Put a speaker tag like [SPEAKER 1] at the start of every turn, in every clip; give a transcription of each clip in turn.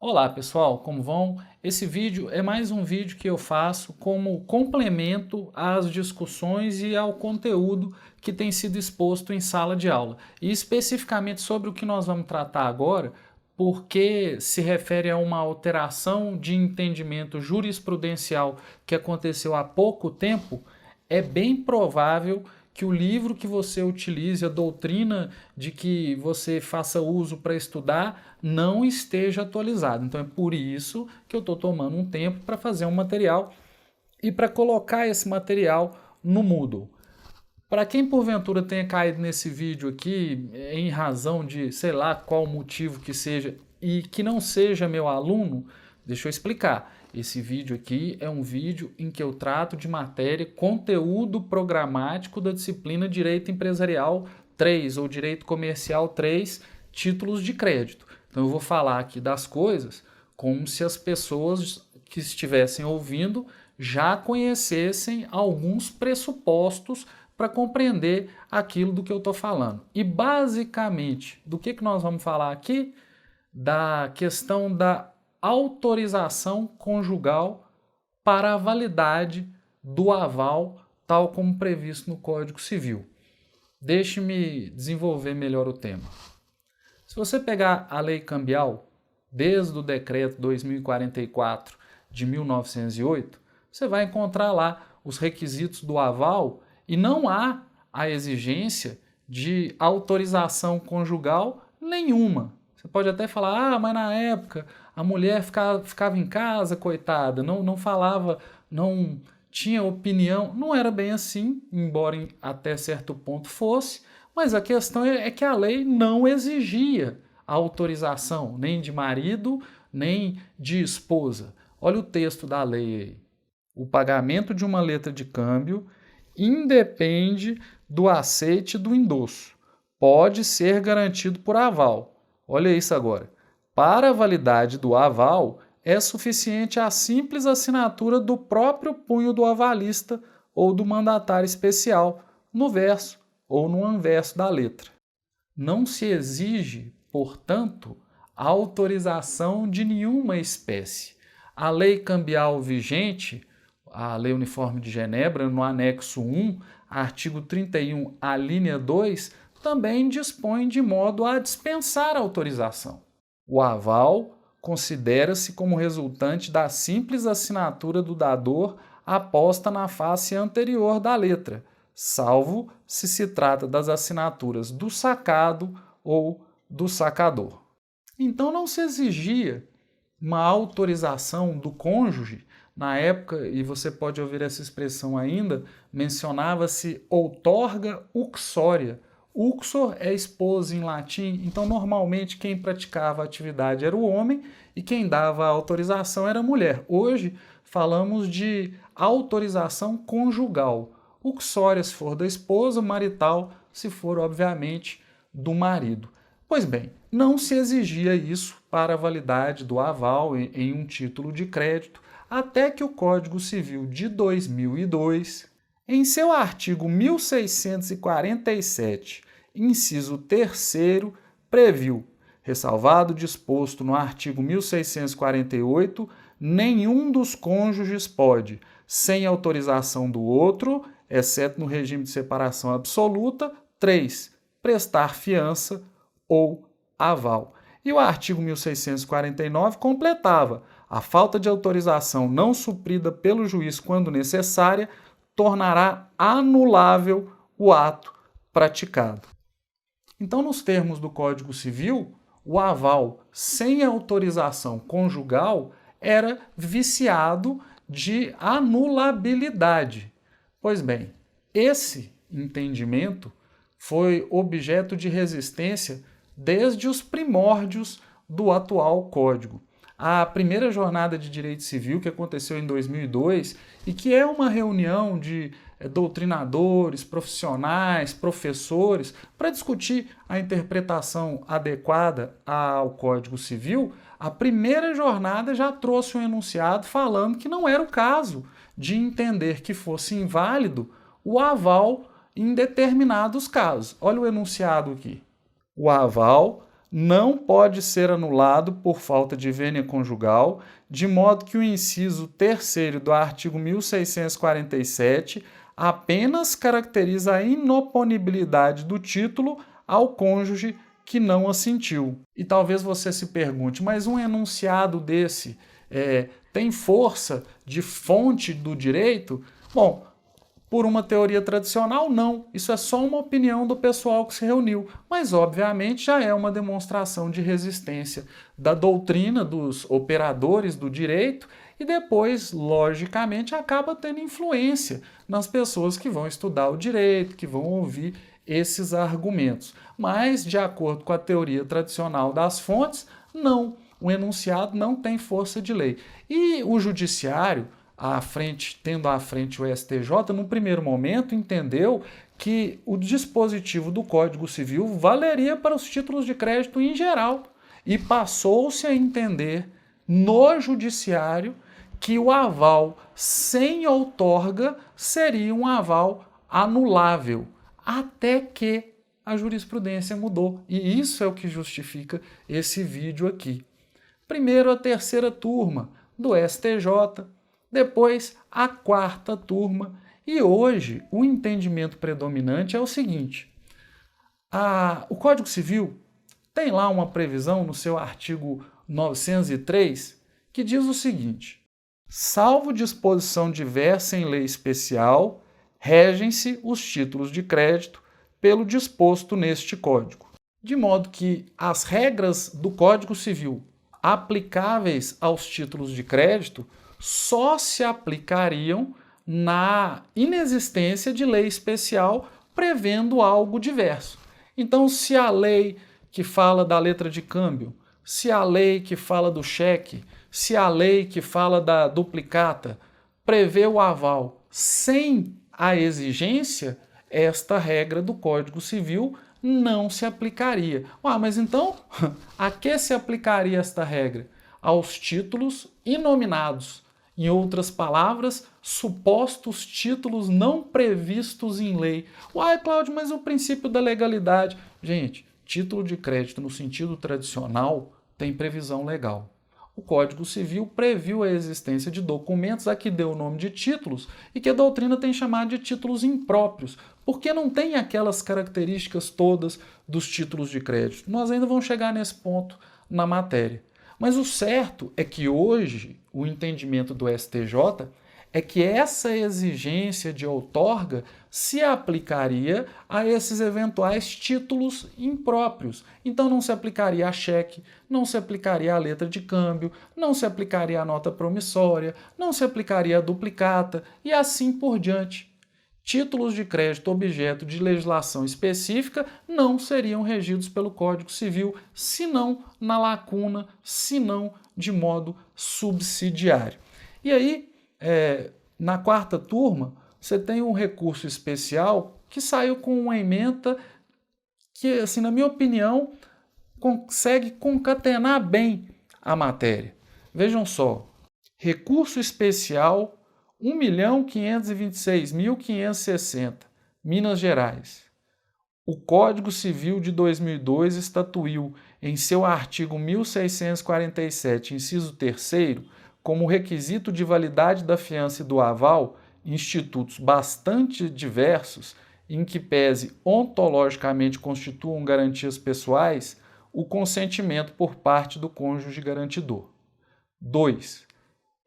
[SPEAKER 1] Olá pessoal, como vão? Esse vídeo é mais um vídeo que eu faço como complemento às discussões e ao conteúdo que tem sido exposto em sala de aula. E especificamente sobre o que nós vamos tratar agora, porque se refere a uma alteração de entendimento jurisprudencial que aconteceu há pouco tempo, é bem provável que o livro que você utilize, a doutrina de que você faça uso para estudar, não esteja atualizado. Então é por isso que eu estou tomando um tempo para fazer um material e para colocar esse material no Moodle. Para quem porventura tenha caído nesse vídeo aqui em razão de sei lá qual motivo que seja e que não seja meu aluno, deixa eu explicar. Esse vídeo aqui é um vídeo em que eu trato de matéria conteúdo programático da disciplina Direito Empresarial 3 ou Direito Comercial 3, títulos de crédito. Então eu vou falar aqui das coisas como se as pessoas que estivessem ouvindo já conhecessem alguns pressupostos para compreender aquilo do que eu estou falando. E basicamente, do que nós vamos falar aqui? Da questão da autorização conjugal para a validade do aval, tal como previsto no Código Civil. Deixe-me desenvolver melhor o tema. Se você pegar a lei cambial, desde o decreto 2044 de 1908, você vai encontrar lá os requisitos do aval e não há a exigência de autorização conjugal nenhuma. Você pode até falar, mas na época a mulher ficava em casa, coitada, não falava, não tinha opinião. Não era bem assim, embora até certo ponto fosse, mas a questão é que a lei não exigia a autorização nem de marido, nem de esposa. Olha o texto da lei aí. O pagamento de uma letra de câmbio independe do aceite do endosso. Pode ser garantido por aval. Olha isso agora. Para a validade do aval, é suficiente a simples assinatura do próprio punho do avalista ou do mandatário especial, no verso ou no anverso da letra. Não se exige, portanto, a autorização de nenhuma espécie. A lei cambial vigente, a Lei Uniforme de Genebra, no anexo 1, artigo 31, a linha 2, também dispõe de modo a dispensar a autorização. O aval considera-se como resultante da simples assinatura do dador aposta na face anterior da letra, salvo se trata das assinaturas do sacado ou do sacador. Então não se exigia uma autorização do cônjuge. Na época, e você pode ouvir essa expressão ainda, mencionava-se outorga uxoria. Uxor é esposa em latim, então normalmente quem praticava a atividade era o homem e quem dava a autorização era a mulher. Hoje falamos de autorização conjugal. Uxória se for da esposa, marital se for, obviamente, do marido. Pois bem, não se exigia isso para a validade do aval em um título de crédito, até que o Código Civil de 2002, em seu artigo 1647, inciso 3º, previu, ressalvado o disposto no artigo 1648, nenhum dos cônjuges pode, sem autorização do outro, exceto no regime de separação absoluta, 3. Prestar fiança ou aval. E o artigo 1649 completava: a falta de autorização não suprida pelo juiz quando necessária tornará anulável o ato praticado. Então, nos termos do Código Civil, o aval sem autorização conjugal era viciado de anulabilidade. Pois bem, esse entendimento foi objeto de resistência desde os primórdios do atual Código. A primeira jornada de direito civil, que aconteceu em 2002 e que é uma reunião de doutrinadores, profissionais, professores, para discutir a interpretação adequada ao Código Civil, a primeira jornada já trouxe um enunciado falando que não era o caso de entender que fosse inválido o aval em determinados casos. Olha o enunciado aqui. O aval não pode ser anulado por falta de vênia conjugal, de modo que o inciso 3º do artigo 1647 apenas caracteriza a inoponibilidade do título ao cônjuge que não assentiu. E talvez você se pergunte, mas um enunciado desse tem força de fonte do direito? Bom, por uma teoria tradicional, não. Isso é só uma opinião do pessoal que se reuniu. Mas, obviamente, já é uma demonstração de resistência da doutrina dos operadores do direito e depois, logicamente, acaba tendo influência nas pessoas que vão estudar o direito, que vão ouvir esses argumentos. Mas, de acordo com a teoria tradicional das fontes, não. O enunciado não tem força de lei. E o judiciário, tendo à frente o STJ, no primeiro momento entendeu que o dispositivo do Código Civil valeria para os títulos de crédito em geral. E passou-se a entender no judiciário que o aval sem outorga seria um aval anulável, até que a jurisprudência mudou. E isso é o que justifica esse vídeo aqui. Primeiro a terceira turma do STJ, depois a quarta turma, e hoje o entendimento predominante é o seguinte: o Código Civil tem lá uma previsão no seu artigo 903 que diz o seguinte: salvo disposição diversa em lei especial, regem-se os títulos de crédito pelo disposto neste Código. De modo que as regras do Código Civil aplicáveis aos títulos de crédito só se aplicariam na inexistência de lei especial prevendo algo diverso. Então, se a lei que fala da letra de câmbio, se a lei que fala do cheque, se a lei que fala da duplicata prevê o aval sem a exigência, esta regra do Código Civil não se aplicaria. Mas então, a que se aplicaria esta regra? Aos títulos inominados. Em outras palavras, supostos títulos não previstos em lei. Cláudio, mas o princípio da legalidade. Gente, título de crédito no sentido tradicional tem previsão legal. O Código Civil previu a existência de documentos a que deu o nome de títulos e que a doutrina tem chamado de títulos impróprios, porque não tem aquelas características todas dos títulos de crédito. Nós ainda vamos chegar nesse ponto na matéria. Mas o certo é que hoje o entendimento do STJ é que essa exigência de outorga se aplicaria a esses eventuais títulos impróprios. Então não se aplicaria a cheque, não se aplicaria a letra de câmbio, não se aplicaria a nota promissória, não se aplicaria a duplicata e assim por diante. Títulos de crédito objeto de legislação específica não seriam regidos pelo Código Civil, senão na lacuna, senão de modo subsidiário. E aí, na quarta turma, você tem um recurso especial que saiu com uma ementa que, assim, na minha opinião, consegue concatenar bem a matéria. Vejam só, recurso especial 1.526.560, Minas Gerais. O Código Civil de 2002 estatuiu em seu artigo 1647, inciso 3º, como requisito de validade da fiança e do aval, institutos bastante diversos, em que pese ontologicamente constituam garantias pessoais, o consentimento por parte do cônjuge garantidor. 2.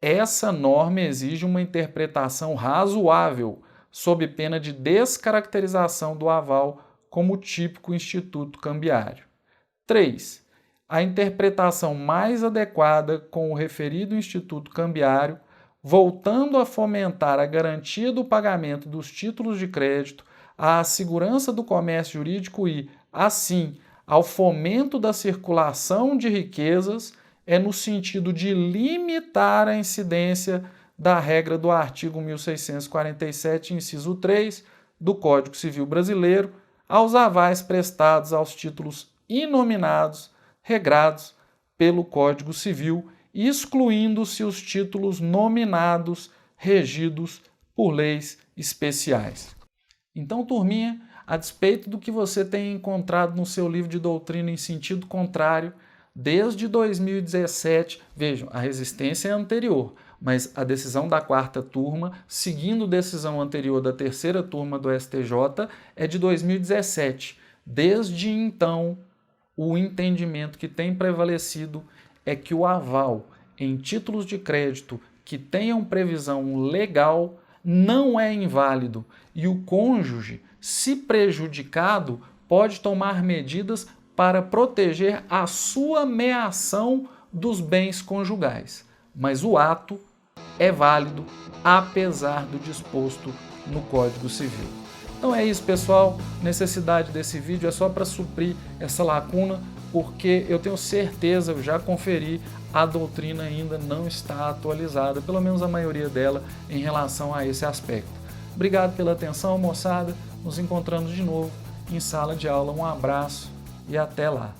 [SPEAKER 1] Essa norma exige uma interpretação razoável, sob pena de descaracterização do aval como típico instituto cambiário. 3. A interpretação mais adequada com o referido instituto cambiário, voltando a fomentar a garantia do pagamento dos títulos de crédito, à segurança do comércio jurídico e, assim, ao fomento da circulação de riquezas, é no sentido de limitar a incidência da regra do artigo 1647, inciso 3, do Código Civil Brasileiro, aos avais prestados aos títulos inominados, regrados pelo Código Civil, excluindo-se os títulos nominados, regidos por leis especiais. Então, turminha, a despeito do que você tenha encontrado no seu livro de doutrina em sentido contrário, desde 2017, vejam, a resistência é anterior, mas a decisão da 4ª turma, seguindo decisão anterior da 3ª turma do STJ, é de 2017. Desde então, o entendimento que tem prevalecido é que o aval em títulos de crédito que tenham previsão legal não é inválido e o cônjuge, se prejudicado, pode tomar medidas para proteger a sua meação dos bens conjugais. Mas o ato é válido apesar do disposto no Código Civil. Então é isso, pessoal. Necessidade desse vídeo é só para suprir essa lacuna, porque eu tenho certeza, eu já conferi, a doutrina ainda não está atualizada, pelo menos a maioria dela, em relação a esse aspecto. Obrigado pela atenção, moçada. Nos encontramos de novo em sala de aula. Um abraço e até lá.